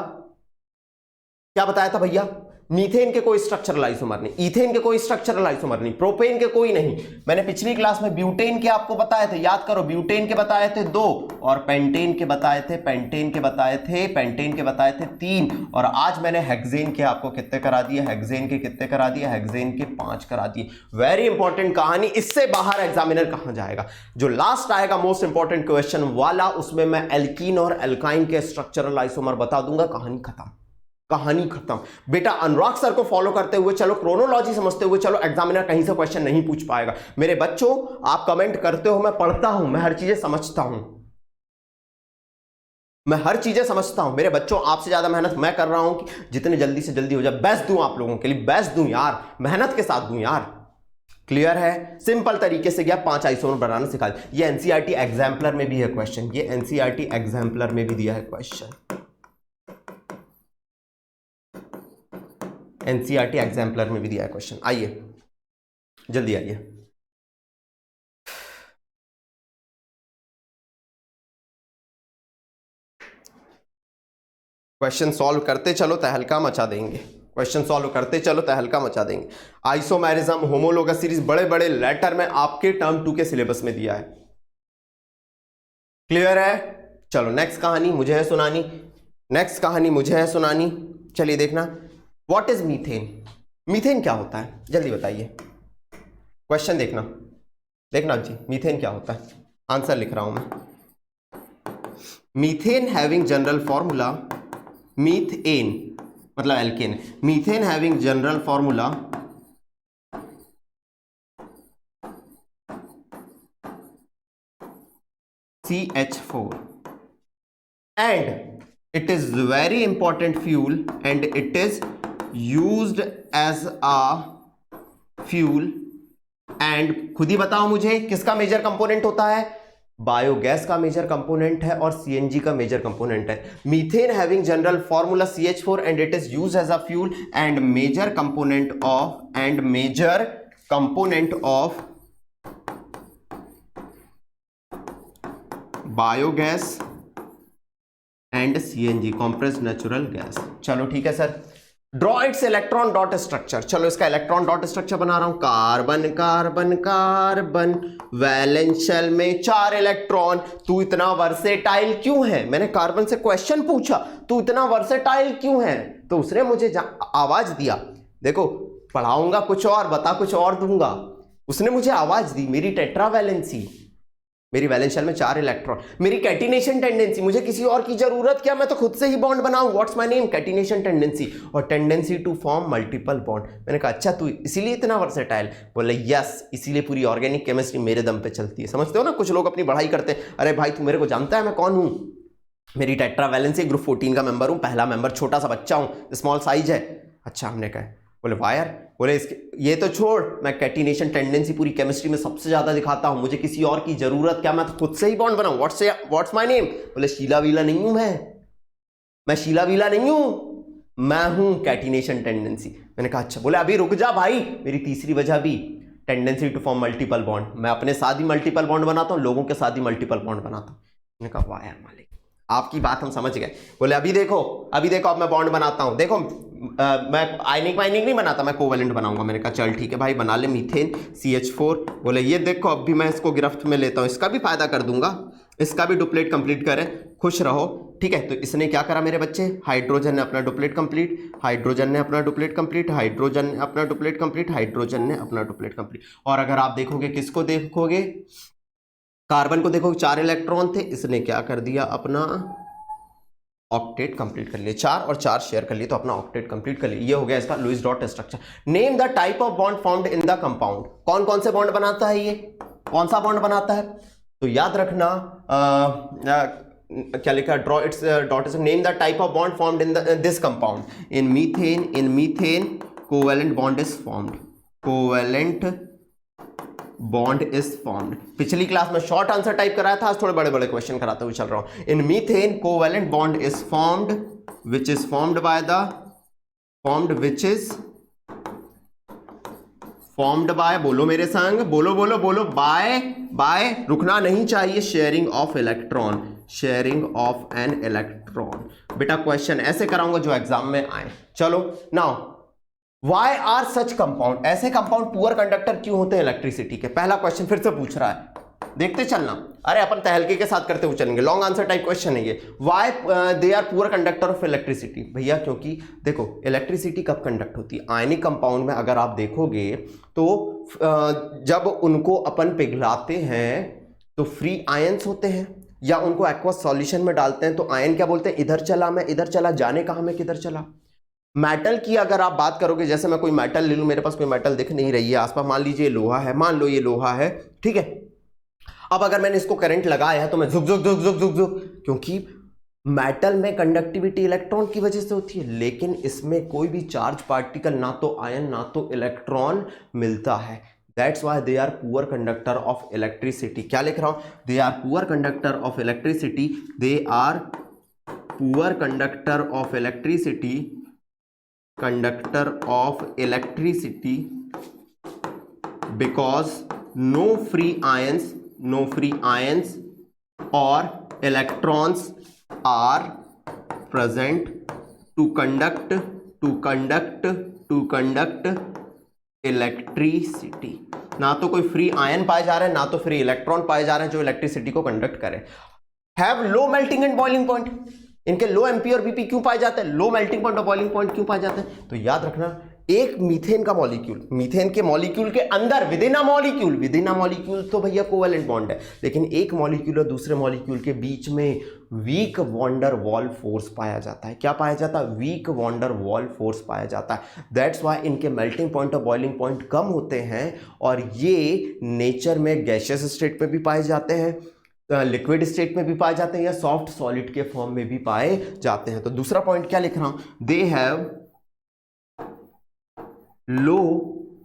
क्या बताया था भैया? मीथेन के कोई स्ट्रक्चरल आइसोमर नहीं, ईथेन के कोई स्ट्रक्चरल आइसोमर नहीं, प्रोपेन के कोई नहीं। मैंने पिछली क्लास में ब्यूटेन के आपको बताए थे, याद करो, ब्यूटेन के बताए थे 2, और पेंटेन के बताए थे 3, और आज मैंने हेक्सेन के आपको कितने करा दिए? हेक्सेन के कितने करा दिए? हेक्सेन के 5 करा दिए। वेरी इंपॉर्टेंट कहानी, इससे बाहर एग्जामिनर कहां जाएगा? जो लास्ट आएगा मोस्ट इंपॉर्टेंट क्वेश्चन वाला, उसमें मैं एल्कीन और एल्काइन के स्ट्रक्चरल आइसोमर बता दूंगा। कहानी खत्म बेटा। अनुराग सर को फॉलो करते हुए चलो, क्रोनोलॉजी समझते हुए चलो, एग्जामिनर कहीं से क्वेश्चन नहीं पूछ पाएगा। मेरे बच्चों आप कमेंट करते हो, मैं पढ़ता हूं, मैं हर चीजें समझता हूं, मेरे बच्चों आपसे ज्यादा मेहनत मैं कर रहा हूं कि जितने जल्दी से जल्दी हो जाए, बेस्ट दूं आप लोगों के लिए, बेस्ट दूं यार, मेहनत के साथ दूं यार। क्लियर है? सिंपल तरीके से गया, 5 आइसोमर बनाना सिखा दिया। ये एनसीईआरटी एग्जाम्पलर में भी है क्वेश्चन, ये एनसीईआरटी एग्जाम्पलर में भी दिया है क्वेश्चन, एनसीईआरटी एग्जाम्पलर में भी दिया है क्वेश्चन। आइए जल्दी आइए। क्वेश्चन सॉल्व करते चलो, तहलका मचा देंगे। आइसोमेरिज्म, होमोलोगस सीरीज, बड़े बड़े लेटर में आपके टर्म 2 के सिलेबस में दिया है। क्लियर है? चलो नेक्स्ट कहानी मुझे है सुनानी, चलिए देखना। What is methane? मीथेन क्या होता है जल्दी बताइए। क्वेश्चन देखना जी, मीथेन क्या होता है? आंसर लिख रहा हूं मैं। Methane having general formula, methane मतलब alkane, methane having general formula CH4 and it is very important fuel and it is used as a fuel and खुद ही बताओ मुझे किसका मेजर कंपोनेंट होता है, बायोगैस का मेजर कंपोनेंट है और सीएनजी का मेजर कंपोनेंट है। Methane having general formula CH4 and it is used as a fuel and major component of biogas and CNG compressed natural gas. चलो ठीक है sir, draw its electron dot structure. चलो इसका electron dot structure बना रहा हूं। Carbon carbon carbon, valence shell में 4 electron. तू इतना वर्सेटाइल क्यों है? मैंने कार्बन से क्वेश्चन पूछा, तू इतना वर्सेटाइल क्यों है? तो उसने मुझे आवाज दिया, देखो पढ़ाऊंगा कुछ और, बता कुछ और दूंगा। उसने मुझे आवाज दी, मेरी टेट्रावैलेंसी, मेरी वैलेंस शेल में 4 इलेक्ट्रॉन, मेरी कैटिनेशन टेंडेंसी, मुझे किसी और की जरूरत क्या, मैं तो खुद से ही बॉन्ड बनाऊं। What's my name? Catenation tendency और tendency to form multiple bond. मैंने कहा अच्छा तू इसीलिए इतना वर्सेटाइल? बोले यस, इसीलिए पूरी ऑर्गेनिक केमिस्ट्री मेरे दम पे चलती है। समझते हो ना, कुछ लोग अपनी पढ़ाई करते हैं, अरे भाई तू मेरे को जानता है मैं कौन हूं? मेरी टेट्रावैलेंसी ग्रुप 14 का मेंबर हूं, पहला मेंबर, छोटा सा बच्चा हूं, स्मॉल साइज है। अच्छा हमने कहा, बोले वायर, बोले इसके ये तो छोड़, मैं कैटिनेशन टेंडेंसी पूरी केमिस्ट्री में सबसे ज्यादा दिखाता हूं, मुझे किसी और की जरूरत क्या, मैं तो खुद से ही बॉन्ड बनाऊं। What's my name? बोले शीला वीला नहीं हूं मैं शीला वीला नहीं हूं, मैं हूं कैटिनेशन टेंडेंसी। मैंने कहा अच्छा। बोले अभी रुक जा भाई, मेरी तीसरी वजह भी tendency to form multiple bond. मैं अपने साथ ही मल्टीपल बॉन्ड बनाता हूं, लोगों के साथ ही मल्टीपल बॉन्ड बनाता हूं। मैंने कहा वाह यार मालिक, आपकी बात हम समझ गए। बोले अभी देखो अब मैं बॉन्ड बनाता हूं, देखो मैं आयनिक वायनिक नहीं बनाता, मैं कोवेलेंट बनाऊंगा। मैंने कहा चल ठीक है भाई, बना ले मीथेन CH4। बोले ये देखो अब भी मैं इसको गिरफ्त में लेता हूं, इसका भी फायदा कर दूंगा, इसका भी डुप्लेट कंप्लीट करें, खुश रहो। ठीक है, तो इसने क्या करा मेरे बच्चे, हाइड्रोजन ने अपना डुप्लेट कंप्लीट, हाइड्रोजन ने अपना डुप्लेट कंप्लीट, हाइड्रोजन ने अपना डुप्लेट कंप्लीट, हाइड्रोजन ने अपना डुप्लेट कंप्लीट। और अगर आप देखोगे, किसको देखोगे, कार्बन को देखोगे 4 इलेक्ट्रॉन थे, इसने क्या कर दिया, अपना ऑक्टेट कंप्लीट कर लिए, 4 और 4 शेयर कर लिए तो अपना ऑक्टेट कंप्लीट कर लिए। ये हो गया इसका Lewis dot structure. Name the type of bond formed in the compound. कौन कौन से बॉन्ड बनाता है ये, कौन सा बॉन्ड बनाता है? तो याद रखना क्या लिखा, draw it's dot, name the type of bond formed in this compound. In methane covalent bond is formed, covalent bond is formed. पिछली क्लास में शॉर्ट आंसर टाइप कराया था, आज थोड़े बड़े बड़े क्वेश्चन कराते हुए चल रहा हूं। In methane covalent bond is formed which is formed by, बोलो मेरे संग, बोलो बोलो बोलो, बाय, रुकना नहीं चाहिए, शेयरिंग ऑफ एन इलेक्ट्रॉन। बेटा क्वेश्चन ऐसे कराऊंगा जो एग्जाम में आए। चलो now, Why are such compound, ऐसे कंपाउंड पुअर कंडक्टर क्यों होते हैं इलेक्ट्रिसिटी के? पहला क्वेश्चन फिर से पूछ रहा है, देखते चलना। अरे अपन तहलके के साथ करते हुए चलेंगे, लॉन्ग आंसर टाइप क्वेश्चन है ये। Why they are poor conductor of electricity? भैया क्योंकि देखो इलेक्ट्रिसिटी कब कंडक्ट होती है, आयनिक कंपाउंड में अगर आप देखोगे तो जब उनको अपन पिघलाते हैं तो फ्री आयंस होते हैं, या उनको एक्वस सॉल्यूशन में डालते हैं तो आयन क्या बोलते हैं, इधर चला मैं इधर चला, जाने कहा मैं किधर चला। मेटल की अगर आप बात करोगे, जैसे मैं कोई मेटल ले लूं, मेरे पास कोई मेटल दिख नहीं रही है आसपास, मान लीजिए लोहा है, मान लो ये लोहा है, ठीक है। अब अगर मैंने इसको करंट लगाया है तो मैं झुक झुक झुक झुक झुक झुक, क्योंकि मेटल में कंडक्टिविटी इलेक्ट्रॉन की वजह से होती है, लेकिन इसमें कोई भी चार्ज पार्टिकल, ना तो आयन ना तो इलेक्ट्रॉन मिलता है। That's why they are poor conductor of electricity. क्या लिख रहा हूं, they are poor conductor of electricity, they are poor conductor of electricity, conductor of electricity because no free ions or electrons are present to conduct electricity। ना तो कोई free ion पाए जा रहे हैं, ना तो फ्री इलेक्ट्रॉन पाए जा रहे हैं जो इलेक्ट्रिसिटी को कंडक्ट करें। Have low melting and boiling point, इनके लो एम्पियर बीपी क्यों पाए जाते हैं, लो मेल्टिंग पॉइंट और बॉइलिंग पॉइंट क्यों पाए जाते हैं? तो याद रखना, एक मीथेन का मॉलिक्यूल, मीथेन के मॉलिक्यूल के अंदर विदिन अ मॉलिक्यूल तो भैया कोवेलेंट बॉन्ड है, लेकिन एक मॉलिक्यूल और दूसरे मॉलिक्यूल के बीच में वीक वॉन्डर वॉल फोर्स पाया जाता है। क्या पाया जाता है, वीक वॉन्डर वॉल फोर्स पाया जाता है। दैट्स वाई इनके मेल्टिंग पॉइंट और बॉइलिंग पॉइंट कम होते हैं, और ये नेचर में गैसियस स्टेट पे भी पाए जाते हैं, लिक्विड स्टेट में भी पाए जाते हैं या सॉफ्ट सॉलिड के फॉर्म में भी पाए जाते हैं। तो दूसरा पॉइंट क्या लिख रहा हूं, दे हैव लो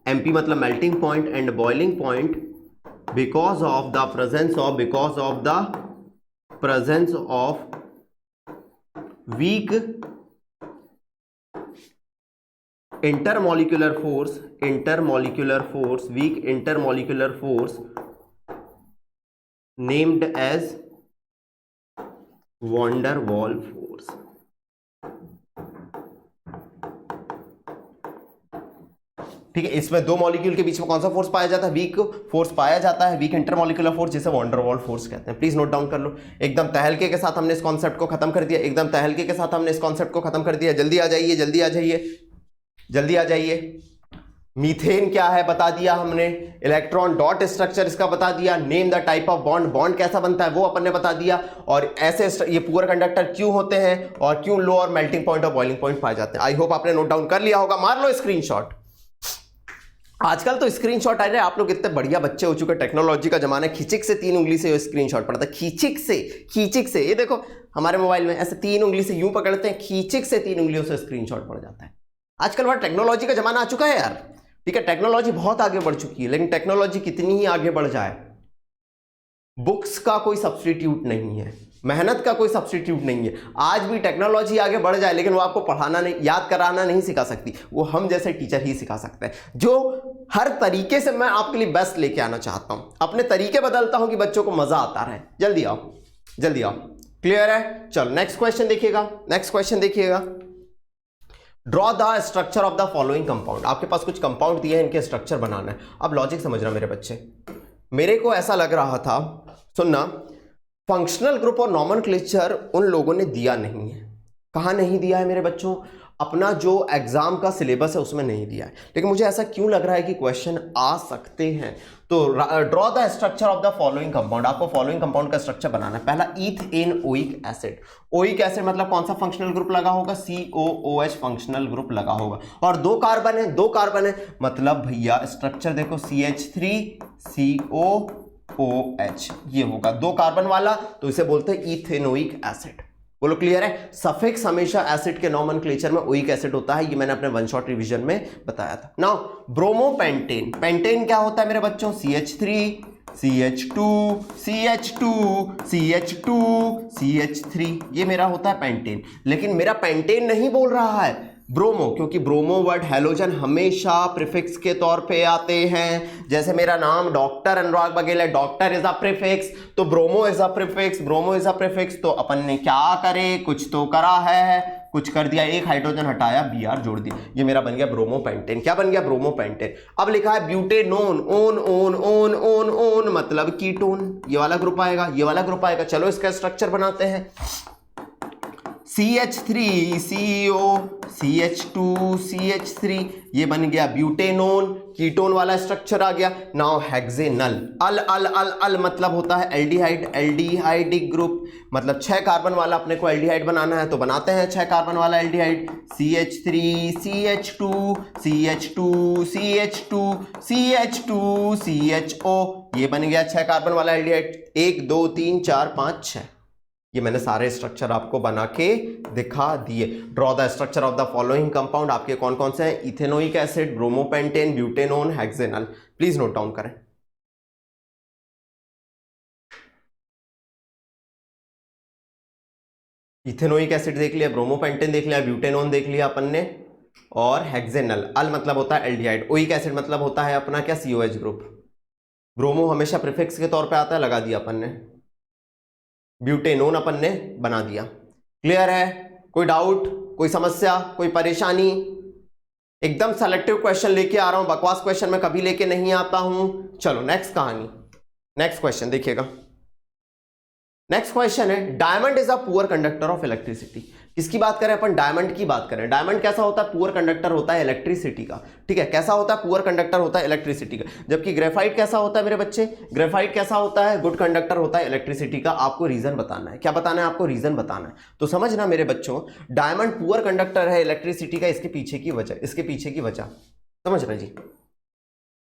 एमपी मतलब melting point and boiling point because of the presence of weak intermolecular force named as van der Waal force। ठीक है, इसमें दो मॉलिक्यूल के बीच में कौन सा फोर्स पाया जाता है, वीक फोर्स पाया जाता है, वीक इंटरमॉलिक्यूलर फोर्स, जिसे वॉन डेर वाल फोर्स कहते हैं। प्लीज नोट डाउन कर लो। एकदम तहलके के साथ हमने इस कॉन्सेप्ट को खत्म कर दिया, जल्दी आ जाइए। मीथेन क्या है बता दिया हमने, इलेक्ट्रॉन डॉट स्ट्रक्चर इसका बता दिया, name the type of bond कैसा बनता है वो अपन ने बता दिया, और ऐसे ये पुअर कंडक्टर क्यों होते हैं और क्यों लो और मेल्टिंग पॉइंट और बॉइलिंग पॉइंट पाए जाते हैं। आई होप आपने नोट डाउन कर लिया होगा। मार लो स्क्रीनशॉट। आजकल तो स्क्रीनशॉट आ रहे हैं, आप लोग इतने बढ़िया बच्चे हो चुके, टेक्नोलॉजी का जमाना है। खींचिक से 3 उंगली से स्क्रीनशॉट पड़ता है, खींचिक से। ये देखो हमारे मोबाइल में ऐसे 3 उंगली से यूं पकड़ते हैं, खींचिक से 3 उंगलियों से स्क्रीनशॉट पड़ जाता है। आजकल बड़ा टेक्नोलॉजी का जमाना आ चुका है यार। ठीक है, टेक्नोलॉजी बहुत आगे बढ़ चुकी है, लेकिन टेक्नोलॉजी कितनी ही आगे बढ़ जाए, बुक्स का कोई सब्स्टिट्यूट नहीं है, मेहनत का कोई सब्स्टिट्यूट नहीं है। आज भी टेक्नोलॉजी आगे बढ़ जाए, लेकिन वो आपको पढ़ाना नहीं, याद कराना नहीं सिखा सकती, वो हम जैसे टीचर ही सिखा सकते हैं, जो हर तरीके से मैं आपके लिए बेस्ट लेके आना चाहता हूं। अपने तरीके बदलता हूं कि बच्चों को मजा आता रहे। जल्दी आओ। क्लियर है? चलो नेक्स्ट क्वेश्चन देखिएगा। Draw the structure of the following compound. आपके पास कुछ कंपाउंड दिए हैं, इनके स्ट्रक्चर बनाना है। अब लॉजिक समझना मेरे बच्चे, मेरे को ऐसा लग रहा था, सुनना, फंक्शनल ग्रुप और नॉमेनक्लेचर उन लोगों ने दिया नहीं है। कहां नहीं दिया है मेरे बच्चों? अपना जो एग्जाम का सिलेबस है उसमें नहीं दिया है, लेकिन मुझे ऐसा क्यों लग रहा है कि क्वेश्चन आ सकते हैं। तो draw the structure of the following compound. आपको फॉलोइंग कंपाउंड का स्ट्रक्चर बनाना है। पहला ईथेनोइक एसिड। ओइक एसिड मतलब कौन सा फंक्शनल ग्रुप लगा होगा? COOH फंक्शनल ग्रुप लगा होगा, और 2 कार्बन है, मतलब भैया स्ट्रक्चर देखो CH3COOH, ये होगा 2 कार्बन वाला, तो इसे बोलते हैं इथेनोइक एसिड। बोलो क्लियर है? सफिक्स हमेशा एसिड के नॉमेनक्लेचर में ओइक एसिड होता है, ये मैंने अपने वन शॉट रिवीजन में बताया था। Now bromopentane. पेंटेन क्या होता है मेरे बच्चों? CH3 ये मेरा होता है पेंटेन। लेकिन मेरा पेंटेन नहीं बोल रहा है, ब्रोमो, क्योंकि ब्रोमो वर्ड हैलोजन हमेशा प्रीफिक्स के तौर पे आते हैं। जैसे मेरा नाम डॉक्टर अनुराग बघेल है, डॉक्टर इज अ प्रीफिक्स, तो ब्रोमो इज अ प्रीफिक्स। तो अपन ने क्या करे, कुछ तो करा है, कुछ कर दिया, एक हाइड्रोजन हटाया, Br जोड़ दिया, ये मेरा बन गया ब्रोमोपेंटेन। क्या बन गया? ब्रोमोपेंटेन। अब लिखा है ब्यूटेनोन, ओन मतलब कीटोन, ये वाला ग्रुप आएगा, चलो इसका स्ट्रक्चर बनाते हैं। CH3CO CH2CH3, ये बन गया ब्यूटेनोन, कीटोन वाला स्ट्रक्चर आ गया। Now hexanal. अल मतलब होता है एल्डिहाइड ग्रुप, मतलब 6 कार्बन वाला अपने को एल्डिहाइड बनाना है, तो बनाते हैं 6 कार्बन वाला एल्डिहाइड। CH3CH2CH2CH2CHO, ये बन गया 6 कार्बन वाला एल्डिहाइड। 1 2 3 4 5 6, ये मैंने सारे स्ट्रक्चर आपको बना के दिखा दिए। Draw the structure of the following compound. आपके कौन कौन से हैं? Ethanoic acid, bromopentane, butanone, hexanal. Please note down करें। इथेनोइक एसिड देख लिया, ब्रोमोपेंटेन देख लिया, ब्यूटेनोन देख लिया अपन ने, और हेक्सेनल। अल मतलब होता है एल्डिहाइड, ओइक एसिड मतलब होता है अपना क्या? COH group. ब्रोमो हमेशा प्रीफिक्स के तौर पे आता है, लगा दिया अपन ने। ब्यूटेनोन अपन ने बना दिया। क्लियर है? कोई डाउट, कोई समस्या, कोई परेशानी? एकदम सेलेक्टिव क्वेश्चन लेके आ रहा हूं, बकवास क्वेश्चन मैं कभी लेके नहीं आता हूं। चलो नेक्स्ट कहानी, नेक्स्ट क्वेश्चन देखिएगा। नेक्स्ट क्वेश्चन है, diamond is a poor conductor of electricity. किसकी बात करें अपन? डायमंड की बात करें। डायमंड कैसा होता है? पुअर कंडक्टर होता है इलेक्ट्रिसिटी का। ठीक है, कैसा होता है? पुअर कंडक्टर होता है इलेक्ट्रिसिटी का। जबकि ग्रेफाइट कैसा होता है मेरे बच्चे? ग्रेफाइट कैसा होता है? गुड कंडक्टर होता है इलेक्ट्रिसिटी का। आपको रीजन बताना है। क्या बताना है आपको? रीजन बताना है। तो समझना मेरे बच्चों, डायमंड पुअर कंडक्टर है इलेक्ट्रिसिटी का, इसके पीछे की वजह समझ रहे जी?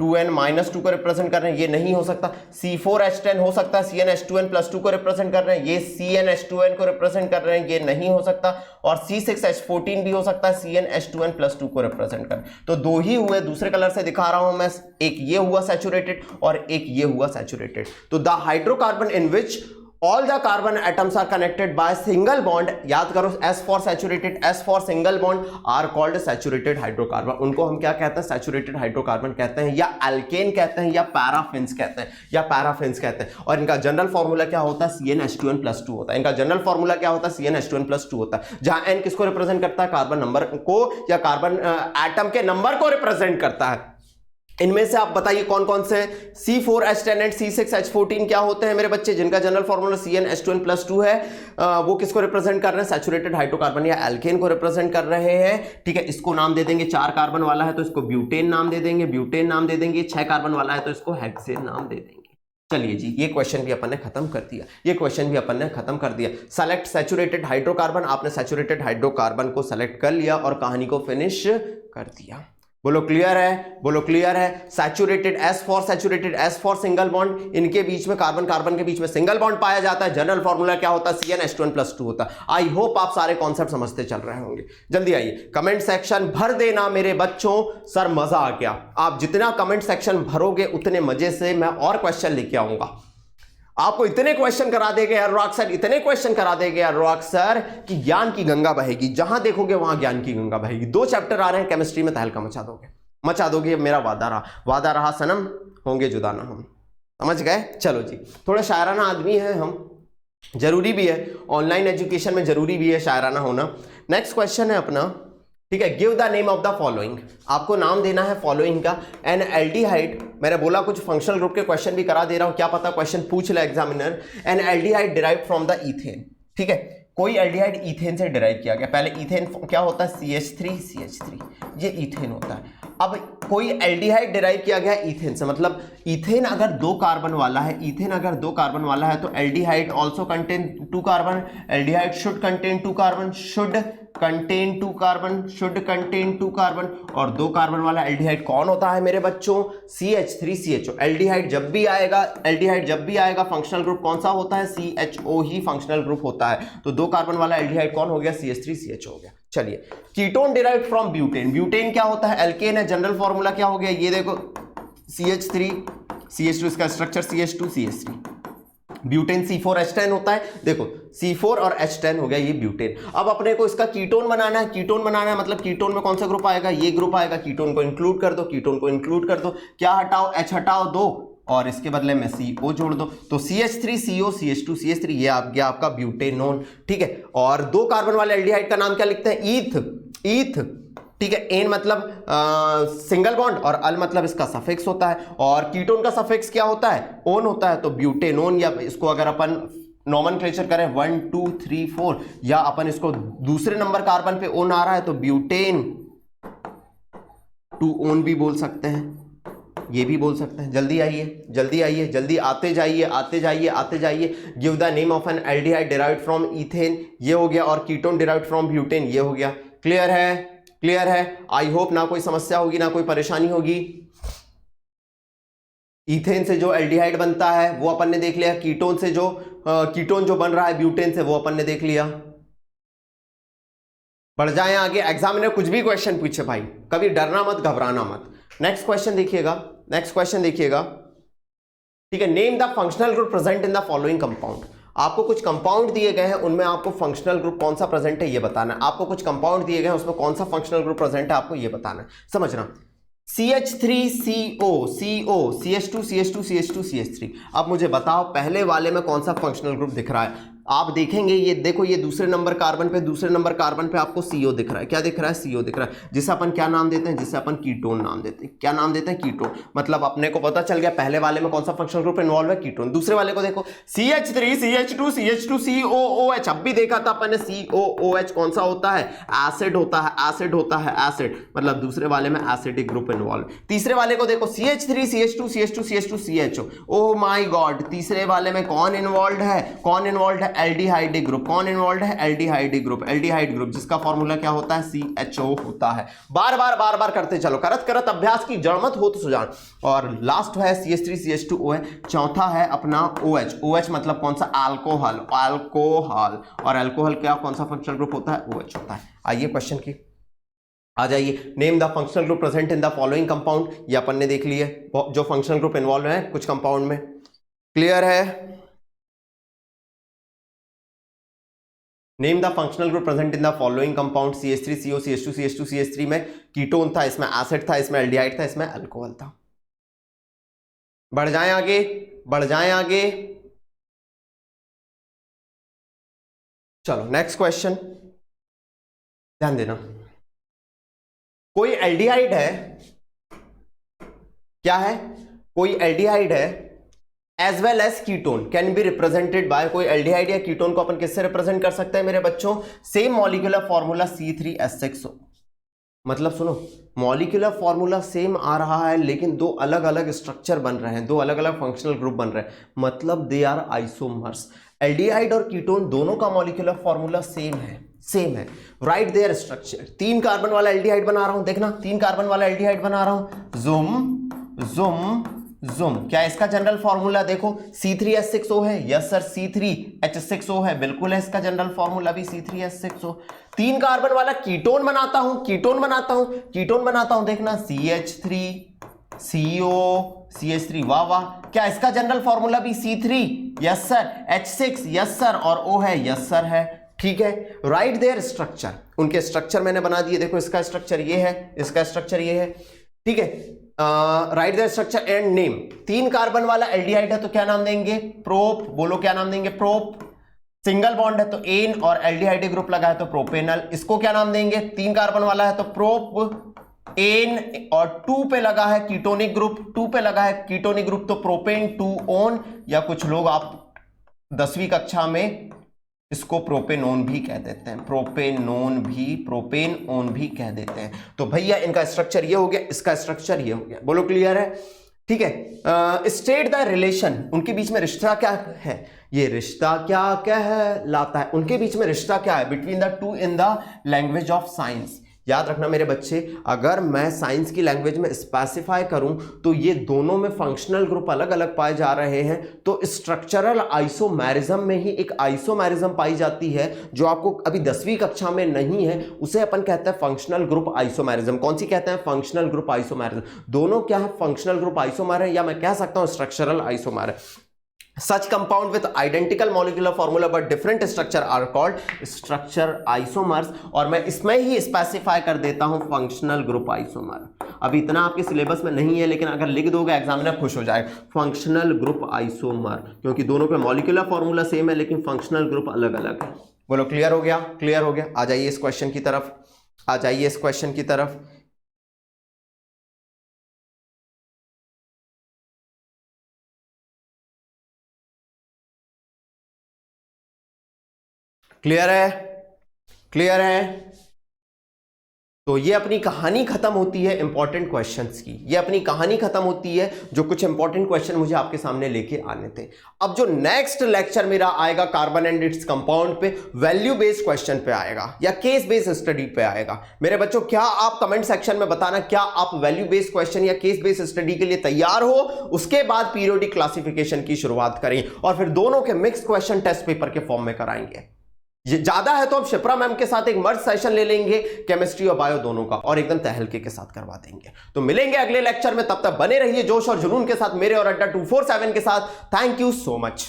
2n-2 को रिप्रेजेंट कर रहे हैं, ये नहीं हो सकता। C4H10 हो सकता है, CnH2n+2 को रिप्रेजेंट कर रहे हैं, ये CnH2n को रिप्रेजेंट कर रहे हैं, ये नहीं हो सकता। और C6H14 भी हो सकता है, CnH2n+2 को रिप्रेजेंट कर। तो दो ही हुए, दूसरे कलर से दिखा रहा हूं मैं, एक ये हुआ सैचुरेटेड और एक ये हुआ सैचुरेटेड। तो the hydrocarbon in which all the carbon atoms are connected by single bond, याद करो S for saturated, S for single bond are called saturated hydrocarbon। उनको हम क्या कहते हैं? saturated hydrocarbon कहते हैं, या alkane कहते हैं, या paraffins कहते हैं, या paraffins कहते हैं। और इनका जनरल फॉर्मूला क्या होता है? CnH2n+2 होता है। इनका जनरल फॉर्मूला क्या होता है? CnH2n+2 होता है, जहां n किसको रिप्रेजेंट करता है? कार्बन नंबर को, या कार्बन एटम के नंबर को रिप्रेजेंट करता है। इनमें से आप बताइए कौन कौन से C4H10 एंड C6H14 क्या होते हैं मेरे बच्चे, जिनका जनरल फॉर्मूला CnH2n+2 है? वो किसको रिप्रेजेंट कर रहे हैं? सैचुरेटेड हाइड्रोकार्बन या एल्केन को रिप्रेजेंट कर रहे हैं। ठीक है, इसको नाम दे देंगे, 4 कार्बन वाला है तो इसको ब्यूटेन नाम दे देंगे, ब्यूटेन नाम दे देंगे। 6 कार्बन वाला है तो इसको हेक्सेन नाम दे देंगे। चलिए जी, ये क्वेश्चन भी अपन ने खत्म कर दिया, ये क्वेश्चन भी अपन ने खत्म कर दिया। सेलेक्ट सैचुरेटेड हाइड्रोकार्बन, आपने सैचुरेटेड हाइड्रोकार्बन को सेलेक्ट कर लिया और कहानी को फिनिश कर दिया। बोलो क्लियर है? बोलो क्लियर है? Saturated, S for saturated, S for single bond, इनके बीच में कार्बन कार्बन के बीच में सिंगल बॉन्ड पाया जाता है। जनरल फॉर्मूला क्या होता है? CnH2n+2 होता है। आई होप आप सारे कॉन्सेप्ट समझते चल रहे होंगे। जल्दी आइए, कमेंट सेक्शन भर देना मेरे बच्चों। सर मजा आ गया, आप जितना कमेंट सेक्शन भरोगे उतने मजे से मैं और क्वेश्चन लेके आऊंगा। आपको इतने क्वेश्चन करा देंगे अनुराग सर, इतने क्वेश्चन करा देंगे अनुराग सर कि ज्ञान की गंगा बहेगी, जहां देखोगे वहां ज्ञान की गंगा बहेगी। 2 चैप्टर आ रहे हैं केमिस्ट्री में, तहलका मचा दोगे, मचा दोगे। मेरा वादा रहा सनम, होंगे जुदा ना हम, समझ गए? चलो जी, थोड़ा शायराना आदमी है हम, जरूरी भी है, ऑनलाइन एजुकेशन में जरूरी भी है शायराना होना। नेक्स्ट क्वेश्चन है अपना, ठीक है, give the name of the following. आपको नाम देना है फॉलोइंग का। एन एल्डिहाइड, मैंने बोला कुछ फंक्शनल ग्रुप के क्वेश्चन भी करा दे रहा हूं, क्या पता क्वेश्चन पूछ ले examiner. N aldehyde derive from the ethane. ठीक है, कोई एल्डिहाइड इथेन से डिराइव किया गया। पहले इथेन क्या होता है? CH3, ये इथेन होता है। अब कोई एल्डिहाइड डिराइव किया गया इथेन से, मतलब इथेन अगर 2 कार्बन वाला है, इथेन अगर 2 कार्बन वाला है तो aldehyde also contain 2 carbon, aldehyde should contain 2 carbon, should contain 2 carbon, should contain 2 carbon. और 2 कार्बन वाला एल्डिहाइड कौन होता है मेरे बच्चों? CH3CHO। एल्डिहाइड जब भी आएगा फंक्शनल ग्रुप कौन सा होता है? CHO ही फंक्शनल ग्रुप होता है। तो 2 कार्बन वाला एल्डिहाइड कौन हो गया? CH3CHO हो गया। चलिए, ketone derived from butane. Butane क्या होता है? एल्केन है। जनरल फॉर्मूला क्या हो गया? ये देखो, CH3 CH2, इसका structure CH2 CH3। Butane C4H10 होता है, देखो C4 और H10 हो गया, ये ब्यूटेन। अब अपने को इसका कीटोन बनाना है, कीटोन बनाना है मतलब कीटोन में कौन सा ग्रुप आएगा? ये ग्रुप आएगा। कीटोन को इंक्लूड कर दो, कीटोन को इंक्लूड कर दो। क्या हटाओ? H हटाओ 2 और इसके बदले में CO जोड़ दो, तो CH3CO CH2 CH3, ये आ गया आपका ब्यूटेनोन। ठीक है, और 2 कार्बन वाले एल्डिहाइड का नाम क्या लिखते हैं? ईथ। ठीक है, एन मतलब सिंगल बॉन्ड और अल मतलब इसका सफिक्स होता है। और कीटोन का सफिक्स क्या होता है? ओन होता है। तो ब्यूटेनोन, या इसको अगर अपन नॉमेनक्लेचर करें 1 2 3 4, या अपन इसको दूसरे नंबर कार्बन पे ओन आ रहा है तो ब्यूटेन 2 ओन भी बोल सकते हैं, ये भी बोल सकते हैं। जल्दी आइए, जल्दी आते जाइए। Give the name of N aldehyde derived from ethane, ये हो गया। और कीटोन डिराइव्ड फ्रॉम ब्यूटेन, ये हो गया। क्लियर है? आई होप ना कोई समस्या होगी, ना कोई परेशानी होगी। इथेन से जो एल्डिहाइड बनता है वो अपन ने देख लिया। कीटोन से जो कीटोन जो बन रहा है ब्यूटेन से, वो अपन ने देख लिया। बढ़ जाए आगे, एग्जामिनर कुछ भी क्वेश्चन पूछे भाई, कभी डरना मत, घबराना मत। नेक्स्ट क्वेश्चन देखिएगा। ठीक है, name the functional group present in the following compound. आपको कुछ कंपाउंड दिए गए हैं, उनमें आपको फंक्शनल ग्रुप कौन सा प्रेजेंट है ये बताना है। आपको कुछ कंपाउंड दिए गए हैं, उसमें कौन सा फंक्शनल ग्रुप प्रेजेंट है आपको ये बताना है। समझना, CH3CO CH2 CH2 CH2 CH3। अब मुझे बताओ पहले वाले में कौन सा फंक्शनल ग्रुप दिख रहा है? आप देखेंगे, ये देखो, ये दूसरे नंबर कार्बन पे आपको CO दिख रहा है। क्या दिख रहा है? CO दिख रहा है, जिसे अपन क्या नाम देते हैं? जिसे अपन कीटोन नाम देते हैं। क्या नाम देते हैं? कीटोन। मतलब अपने को पता चल गया पहले वाले में कौन सा फंक्शनल ग्रुप इन्वॉल्व है? कीटोन। दूसरे वाले को देखो, CH3 CH2 CH2 COOH। अब भी देखा था अपन ने, COOH कौन सा होता है? एसिड होता है, एसिड। मतलब दूसरे वाले में एसिडिक ग्रुप इन्वॉल्व। तीसरे वाले को देखो, CH3 CH2 CH2 CH2 CHO। Oh my God, तीसरे वाले में कौन इन्वॉल्व है? Aldehyde group. कौन इन्वॉल्व है? Aldehyde group. एल्डिहाइड ग्रुप जिसका फॉर्मूला क्या होता है? CHO होता है। बार बार करते चलो, करत करत अभ्यास की जड़ मत हो तो सुजान। और लास्ट है CH3CH2O है। चौथा है अपना OH। OH मतलब कौन सा? अल्कोहल। अल्कोहल और अल्कोहल क्या कौन सा फंक्शनल ग्रुप होता है? OH होता है। आइए क्वेश्चन की आ जाइए। Name the functional group present in the following compound. ये अपन ने देख लिए जो फंक्शनल ग्रुप इन्वॉल्व है कुछ कंपाउंड में। क्लियर है? Name the functional group present in the following compound. CH3CO, CH2, CH2, CH3 में कीटोन था, इसमें एसिड था, इसमें एल्डिहाइड था, इसमें अल्कोहल था। बढ़ जाएं आगे, बढ़ जाएं आगे। चलो नेक्स्ट क्वेश्चन ध्यान देना। कोई एल्डिहाइड है, क्या है? कोई एल्डिहाइड है as well as ketone can be represented by. कोई एल्डिहाइड या कीटोन को अपन किससे रिप्रेजेंट कर सकते हैं मेरे बच्चों? Same molecular formula C3H6। मतलब सुनो, मॉलिक्यूलर फॉर्मूला सेम आ रहा है लेकिन दो अलग अलग स्ट्रक्चर बन रहे हैं, दो अलग अलग फंक्शनल ग्रुप बन रहे हैं, मतलब दे आर आइसोमर्स। एल्डिहाइड और कीटोन दोनों का मॉलिक्यूलर फॉर्मूला सेम है, सेम है। Right there structure. 3 कार्बन वाला एल्डिहाइड बना रहा हूं, देखना 3 कार्बन वाला एल्डिहाइड बना रहा हूं। जुम जुम क्या इसका जनरल फॉर्मूला देखो? C3H6O है। यस सर, C3H6O है, बिल्कुल है। इसका जनरल फॉर्मूला भी C3H6O। 3 कार्बन वाला कीटोन बनाता हूं, कीटोन बनाता हूं, देखना CH3CO, CH3, वाह वाह। क्या इसका जनरल फॉर्मूला भी C3? Yes sir. H6, yes sir, और O है, यस सर है। ठीक है। Right there structure. उनके स्ट्रक्चर मैंने बना दिए, देखो इसका स्ट्रक्चर ये है, इसका स्ट्रक्चर ये है। ठीक है। Right there structure and name. 3 carbon वाला एल्डिहाइड है तो क्या नाम देंगे? प्रोप। बोलो क्या नाम देंगे? प्रोप। सिंगल बॉन्ड है तो एन और एल्डिहाइड ग्रुप लगा है तो प्रोपेनल। इसको क्या नाम देंगे? 3 कार्बन वाला है तो प्रोप एन, और 2 पे लगा है कीटोनिक ग्रुप, 2 पे लगा है कीटोनिक ग्रुप तो प्रोपेन 2 ओन, या कुछ लोग आप 10वीं कक्षा में इसको प्रोपेनोन भी कह देते हैं, प्रोपेनोन भी कह देते हैं। तो भैया इनका स्ट्रक्चर ये हो गया, इसका स्ट्रक्चर ये हो गया। बोलो क्लियर है? ठीक है। State the relation. उनके बीच में रिश्ता क्या है? ये रिश्ता क्या कहलाता है? उनके बीच में रिश्ता क्या है? Between the two in the language of science. याद रखना मेरे बच्चे, अगर मैं साइंस की लैंग्वेज में स्पेसिफाई करूं तो ये दोनों में फंक्शनल ग्रुप अलग अलग पाए जा रहे हैं, तो स्ट्रक्चरल आइसोमेरिज्म में ही एक आइसोमेरिज्म पाई जाती है जो आपको अभी 10वीं कक्षा में नहीं है, उसे अपन कहते हैं फंक्शनल ग्रुप आइसोमेरिज्म। कौन सी कहते हैं? Functional group isomerism. दोनों क्या है? फंक्शनल ग्रुप आइसोमेर है, या मैं कह सकता हूं structural आइसोमेर। Such compound with identical molecular formula but different structure are called structure isomers, और मैं इसमें ही स्पेसिफाई कर देता हूं फंक्शनल ग्रुप आइसोमर। अभी इतना आपके सिलेबस में नहीं है लेकिन अगर लिख दोगे एग्जामिनर खुश हो जाएगा, फंक्शनल ग्रुप आइसोमर, क्योंकि दोनों पे मॉलिक्यूलर फॉर्मूला सेम है लेकिन फंक्शनल ग्रुप अलग अलग है। बोलो क्लियर हो गया? क्लियर हो गया। आ जाइए इस क्वेश्चन की तरफ, आ जाइए इस क्वेश्चन की तरफ। क्लियर है? क्लियर है? तो ये अपनी कहानी खत्म होती है इंपॉर्टेंट क्वेश्चंस की, ये अपनी कहानी खत्म होती है जो कुछ इंपॉर्टेंट क्वेश्चन मुझे आपके सामने लेके आने थे। अब जो नेक्स्ट लेक्चर मेरा आएगा कार्बन एंड इट्स कंपाउंड पे, वैल्यू बेस्ड क्वेश्चन पे आएगा या केस बेस्ड स्टडी पे आएगा। मेरे बच्चों क्या आप कमेंट सेक्शन में बताना, क्या आप वैल्यू बेस्ड क्वेश्चन या केस बेस्ड स्टडी के लिए तैयार हो? उसके बाद पीरियोडिक क्लासिफिकेशन की शुरुआत करें और फिर दोनों के मिक्स क्वेश्चन टेस्ट पेपर के फॉर्म में कराएंगे। ज्यादा है तो हम शिप्रा मैम के साथ एक मर्ज सेशन ले लेंगे, केमिस्ट्री और बायो दोनों का, और एकदम तहलके के साथ करवा देंगे। तो मिलेंगे अगले लेक्चर में, तब तक बने रहिए जोश और जुनून के साथ मेरे और अड्डा 247 के साथ। Thank you so much.